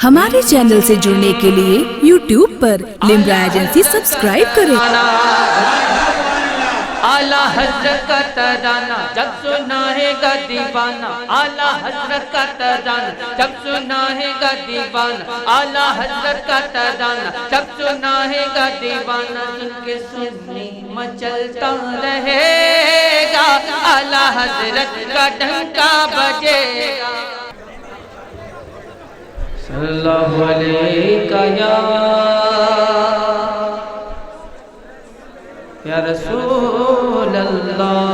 ہمارے چینل سے جڑنے کے لیے YouTube پر لمرا ایجنسی سبسکرائب کریں۔ اعلیٰ حضرت کا ترانہ جب سنا ہے گا دیوانہ، اعلیٰ حضرت کا ترانہ جب سنا ہے گا دیوانہ، اعلیٰ حضرت کا ترانہ جب سنا ہے گا دیوانہ، سن کے سنی مچلتا رہے گا، اعلیٰ حضرت کا ڈنکا بجے گا۔ صلی اللہ علیہ یا رسول اللہ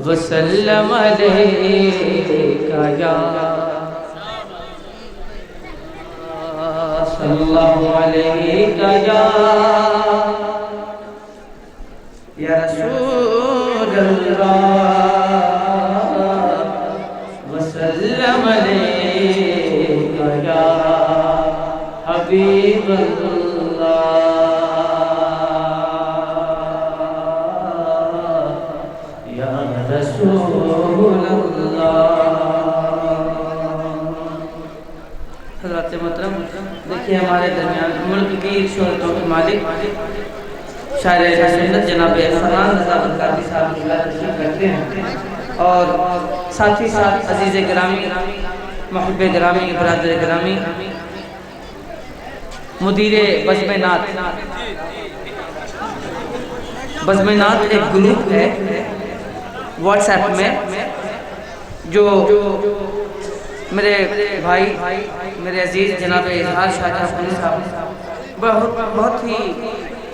وسلم علیکہ یا صلی اللہ علیکہ یا رسول اللہ وسلم علیکہ یا حبیب اللہ رسول اللہ۔ حضرات محترم، دیکھیے ہمارے درمیان ملک کی شہرتوں کے مالک شاعر اہل سنت جناب فرمان رضا برکاتی صاحب اللہ تشریف رکھتے ہیں، اور ساتھ ہی ساتھ عزیز گرامی، محب گرامی، برادر گرامی، مدیر بزم نعت۔ بزم نعت ایک گروپ ہے واٹس ایپ میں جو میرے بھائی، میرے عزیز جناب اظہار شاہ افغانی صاحب بہت ہی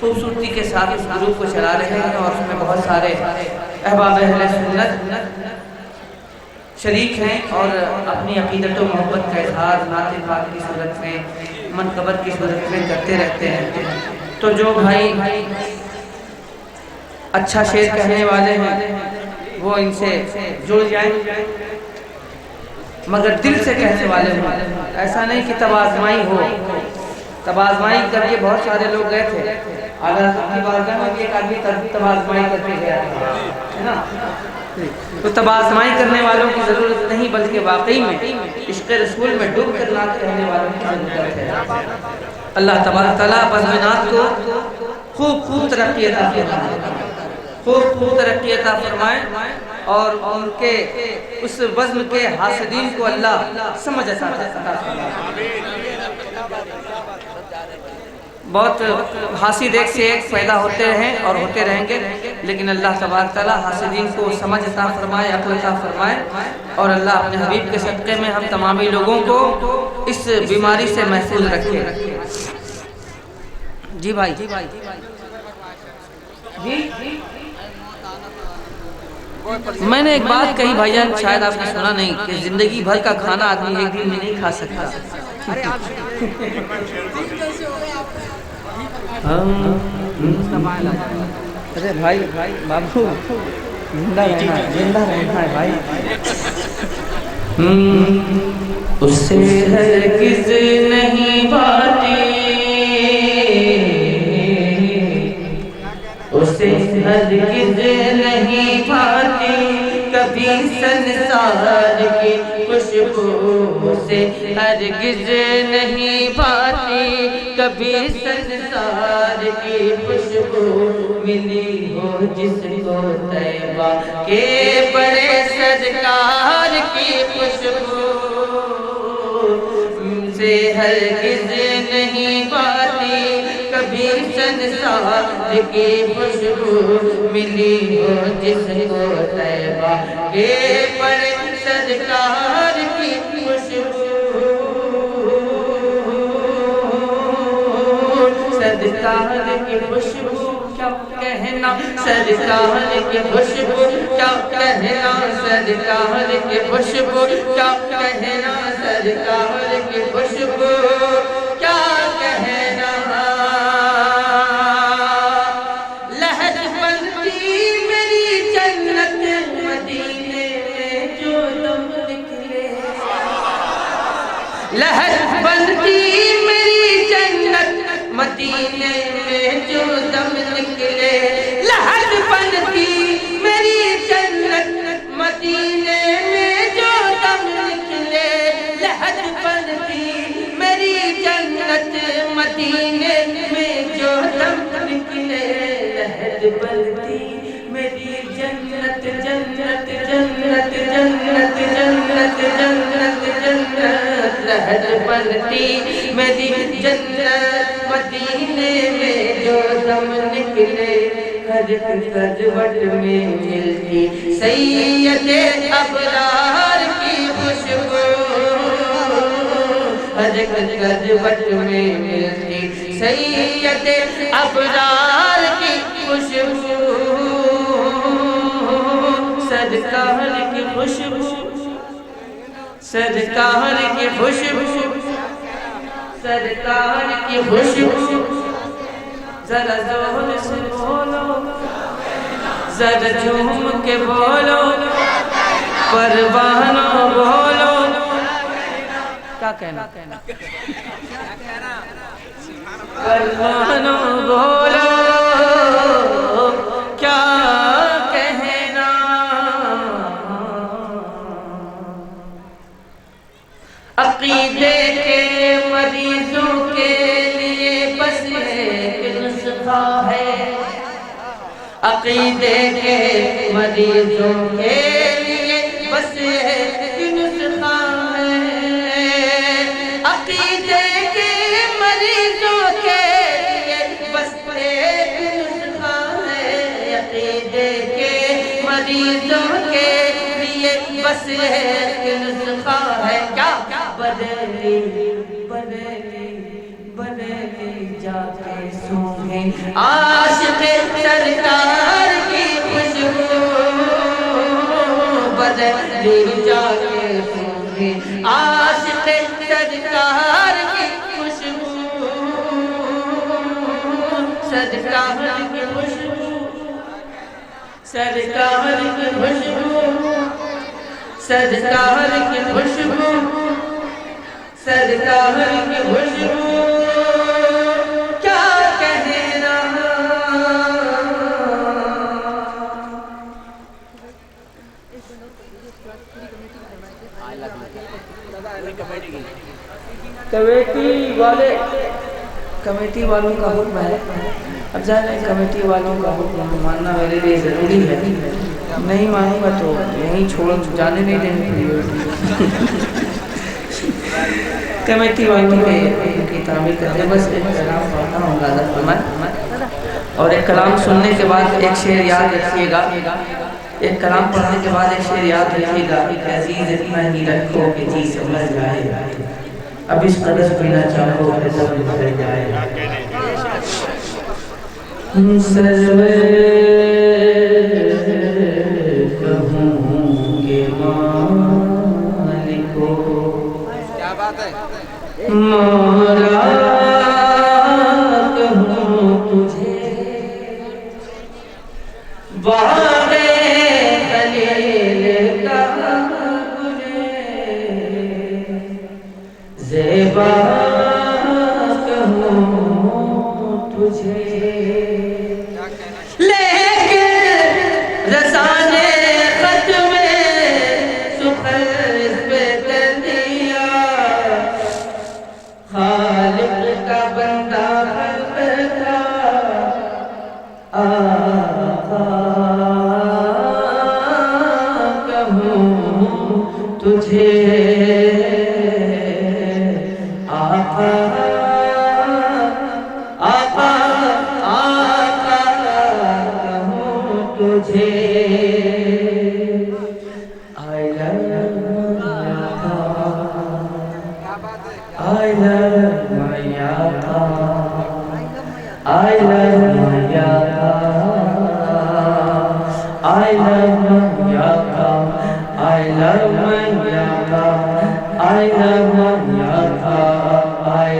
خوبصورتی کے ساتھ اس گروپ کو چلا رہے ہیں، اور اس میں بہت سارے احباب اہل سنت شریک ہیں اور اپنی عقیدت و محبت کا اظہار نعت پاک کی صورت میں، منقبت کی صورت میں کرتے رہتے ہیں۔ تو جو بھائی اچھا شعر کہنے والے ہیں وہ ان سے جڑ جائیں، مگر دل سے کہنے والے ہوں، ایسا نہیں کہ تبازمائی ہو۔ تبازمائی کر کے بہت سارے لوگ گئے تھے، اعلیٰ حضرت کی بارگاہ میں بھی ایک آدمی تبازمائی کر کے گیا ہے نا۔ تو تبازمائی کرنے والوں کی ضرورت نہیں، بلکہ واقعی میں عشق رسول میں ڈوب کر نعت کہنے والوں کی ضرورت ہے۔ اللہ تبارک تعالیٰ بزم نعت کو خوب ترقی عطا فرمائے، خوب ترقی عطا فرمائے، اور ان کے اس بزم کے حاسدین کو اللہ سمجھ عطا فرمائے۔ بہت حاسد ایک سے ایک پیدا ہوتے ہیں اور ہوتے رہیں گے، لیکن اللہ تبارک تعالیٰ حاسدین کو سمجھ عطا فرمائے، عقل عطا فرمائے، اور اللہ اپنے حبیب کے صدقے میں ہم تمامی لوگوں کو اس بیماری سے محفوظ رکھے۔ جی بھائی، جی میں نے ایک بات کہی بھائی جان، شاید آپ نے سنا نہیں، کہ زندگی بھر کا کھانا آدمی ایک دن میں نہیں کھا سکتا۔ ارے بھائی بابو، زندہ رہنا ہے بھائی۔ اس سے ہرگز نہیں باتیں، اسے ہرگز نہیں پاتی، کبھی سنسار کی خوشبو سے ہرگز نہیں پاتی، کبھی سنسار کی خوشبو ملی ہو جس کو طیبہ کے بڑے سرکار کی خوشبو سے ہرگز نہیں پاتی، کبھی سنسار کی خوشبو ملی ہو جس کو طیبہ کے بڑے سرکار کی خوشبو، سرکار کی خوشبو کیا کہنا، سرکار کی خوشبو کیا کہنا، سرکار کی خوشبو کیا کہنا، سرکار کی خوشبو کیا کہنا۔ لہر بنتی میری جنت مدینے میں جو دم نکلے، لہر بنتی میری جنت مدینے میں جو دم نکلے، لہر بنتی میری جنت مدینے میں جو دم نکلے، لہر بنتی جنت مدینے میں جو دم نکلے لہر بلتی میری جنت جنت جنت جنت جنت جنت جنت لہر بلتی میری جنت مدینے میں جو دم نکلے ہر کروٹ میں ملتی سید ابرار کی خوشبو ہر کروٹ میں ملتی سید ابرار کی خوشبو سرکار کی خوشبو سرکار کی خوشبو سرکار کی خوشبو ذرا زور سے بولو ذرا جھوم کے بولو پروانوں بولو کیا کہنا پروانوں بولو کیا کہنا عقیدے کے مریضوں کے لیے بس ایک نسخہ ہے عقیدے کے مریضوں کے لیے بس ایک نسخہ ہے عقیدے کے مریضوں کے لیے بس ایک نسخہ ہے عقیدے کے مریضوں کے لیے بس ایک نسخہ ہے کیا بدلی بدلی بدلی جا کے سونگیں عاشق سرکار کی خوشبو بدلی جا کے سونگیں عاشق سرکار کی خوشبو سرکار کی خوشبو سرکار کی خوشبو سرکار کی خوشبو سرکار کی خوشبو کیا کہنا کمیٹی والوں کا حکم ہے اب ظاہر ہے کمیٹی والوں کا حکم ماننا میرے لیے ضروری ہے نہیں مانوں گا تو یہیں چھوڑ جانے نہیں دیں گے کمیٹی والوں میں کی تعمیر کرتے بس ایک کلام پڑھتا ہوں غازہ فرمان اور ایک کلام سننے کے بعد ایک شعر یاد رکھیے گا ایک کلام پڑھنے کے بعد ایک شعر یاد رکھیے گا کہ عزیز اتنا ہی رکھو کہ جی سمجھ جائے اب اس قدر پینا چاہو کہ سب بھر جائے سرور کہوں گے مالکو مولا کہوں تجھے باغ خلیل کا گلے زیبا کہوں تجھے لیکن رسانے خط میں سخن پہ کر دیا خالق کا بندہ خلق تھا آقا کہوں تجھے آقا آقا آقا کہوں تجھے I love my Yaka I love my Yaka I love my Yaka I love my Yaka I love my Yaka I love my Yaka I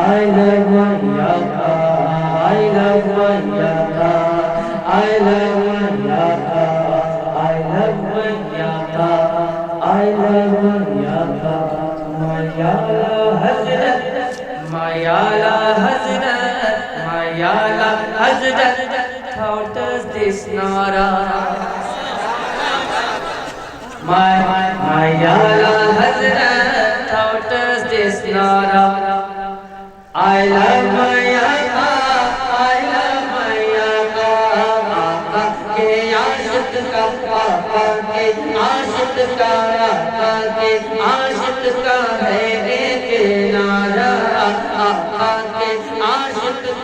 love my Yaka I love my Yaka I love my Yaka I love my Yaka I love my Yaka Mayala Hazrat Mayala Hazrat Mayala Hazrat taught us this Nara Mayala Hazrat taught us this Nara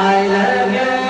I love you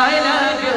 I love you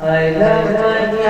I love my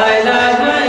I love my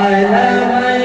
I love my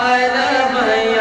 I love my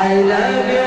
I love you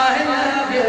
I love you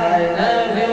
I love you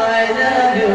I love you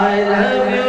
I love you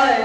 I